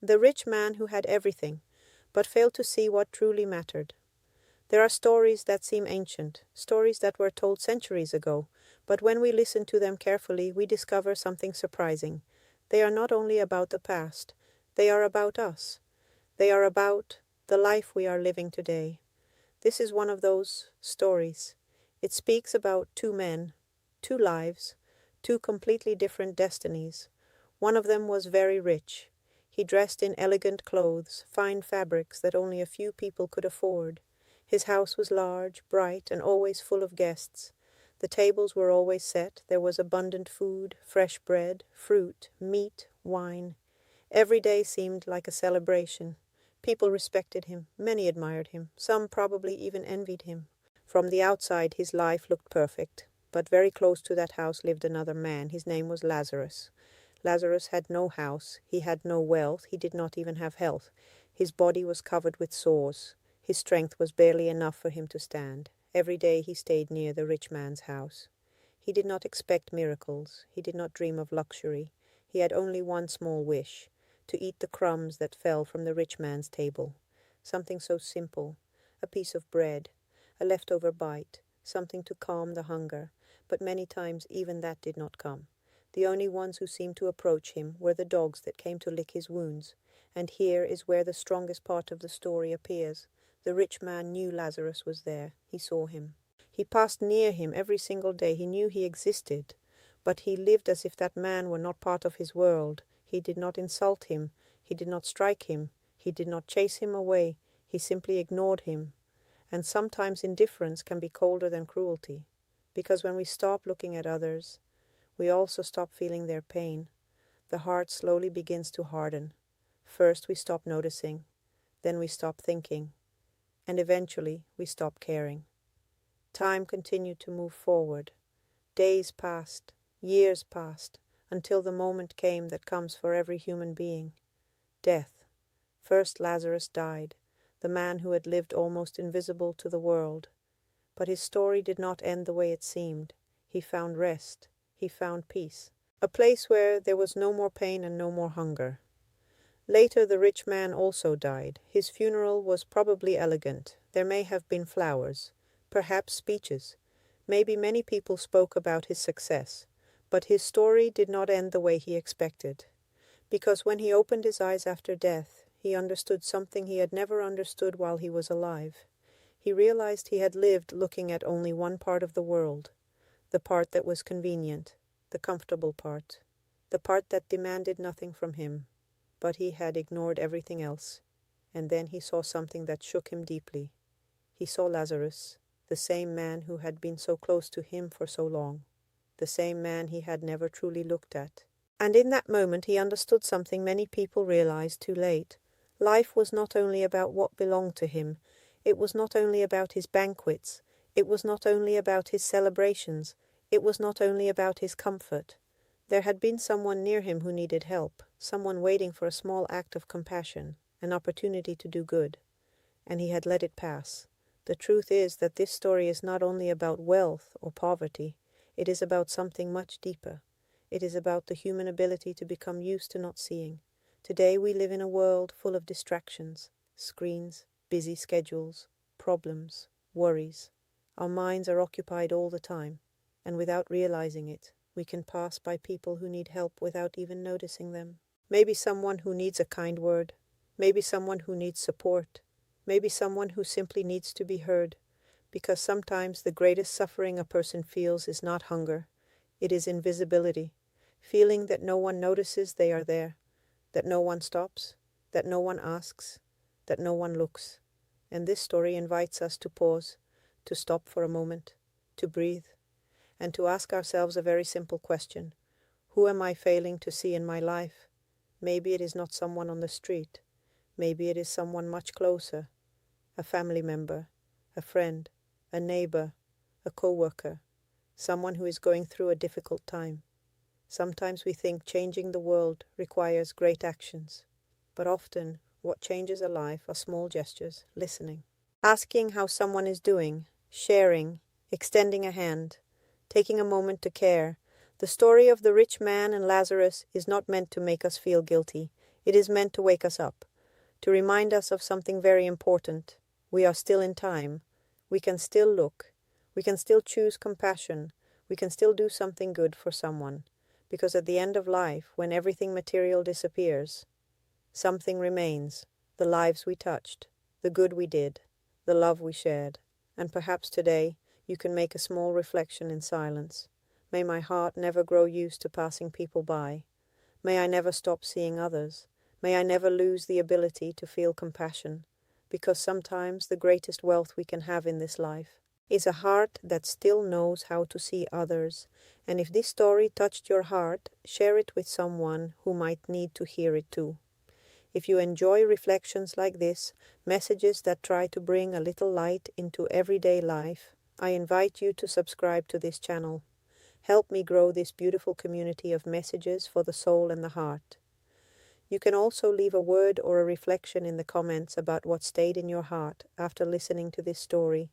The rich man who had everything, but failed to see what truly mattered. There are stories that seem ancient, stories that were told centuries ago, but when we listen to them carefully, we discover something surprising. They are not only about the past, they are about us. They are about the life we are living today. This is one of those stories. It speaks about two men, two lives, two completely different destinies. One of them was very rich. He dressed in elegant clothes, fine fabrics that only a few people could afford. His house was large, bright, and always full of guests. The tables were always set. There was abundant food, fresh bread, fruit, meat, wine. Every day seemed like a celebration. People respected him. Many admired him. Some probably even envied him. From the outside, his life looked perfect. But very close to that house lived another man. His name was Lazarus. Lazarus had no house. He had no wealth. He did not even have health. His body was covered with sores. His strength was barely enough for him to stand. Every day he stayed near the rich man's house. He did not expect miracles. He did not dream of luxury. He had only one small wish, to eat the crumbs that fell from the rich man's table. Something so simple, a piece of bread, a leftover bite, something to calm the hunger. But many times even that did not come. The only ones who seemed to approach him were the dogs that came to lick his wounds. And here is where the strongest part of the story appears. The rich man knew Lazarus was there. He saw him. He passed near him every single day. He knew he existed. But he lived as if that man were not part of his world. He did not insult him. He did not strike him. He did not chase him away. He simply ignored him. And sometimes indifference can be colder than cruelty. Because when we stop looking at others, we also stop feeling their pain. The heart slowly begins to harden. First we stop noticing. Then we stop thinking. And eventually we stop caring. Time continued to move forward. Days passed, years passed, until the moment came that comes for every human being. Death. First Lazarus died, the man who had lived almost invisible to the world. But his story did not end the way it seemed. He found rest. He found peace. A place where there was no more pain and no more hunger. Later the rich man also died. His funeral was probably elegant. There may have been flowers, perhaps speeches. Maybe many people spoke about his success. But his story did not end the way he expected. Because when he opened his eyes after death, he understood something he had never understood while he was alive. He realized he had lived looking at only one part of the world, the part that was convenient, the comfortable part, the part that demanded nothing from him. But he had ignored everything else. And then he saw something that shook him deeply. He saw Lazarus, the same man who had been so close to him for so long, the same man he had never truly looked at. And in that moment he understood something many people realized too late. Life was not only about what belonged to him. It was not only about his banquets. It was not only about his celebrations. It was not only about his comfort. There had been someone near him who needed help, someone waiting for a small act of compassion, an opportunity to do good. And he had let it pass. The truth is that this story is not only about wealth or poverty. It is about something much deeper. It is about the human ability to become used to not seeing. Today we live in a world full of distractions, screens, busy schedules, problems, worries. Our minds are occupied all the time, and without realizing it, we can pass by people who need help without even noticing them. Maybe someone who needs a kind word. Maybe someone who needs support. Maybe someone who simply needs to be heard. Because sometimes the greatest suffering a person feels is not hunger. It is invisibility. Feeling that no one notices they are there. That no one stops. That no one asks. That no one looks. And this story invites us to pause, to stop for a moment, to breathe, and to ask ourselves a very simple question. Who am I failing to see in my life? Maybe it is not someone on the street. Maybe it is someone much closer. A family member, a friend, a neighbor, a co-worker, someone who is going through a difficult time. Sometimes we think changing the world requires great actions, but often what changes a life are small gestures, listening, asking how someone is doing, sharing, extending a hand, taking a moment to care. The story of the rich man and Lazarus is not meant to make us feel guilty. It is meant to wake us up, to remind us of something very important. We are still in time. We can still look. We can still choose compassion. We can still do something good for someone. Because at the end of life, when everything material disappears, something remains, the lives we touched, the good we did, the love we shared. And perhaps today you can make a small reflection in silence. May my heart never grow used to passing people by. May I never stop seeing others. May I never lose the ability to feel compassion, because sometimes the greatest wealth we can have in this life is a heart that still knows how to see others. And if this story touched your heart, share it with someone who might need to hear it too. If you enjoy reflections like this, messages that try to bring a little light into everyday life, I invite you to subscribe to this channel. Help me grow this beautiful community of messages for the soul and the heart. You can also leave a word or a reflection in the comments about what stayed in your heart after listening to this story,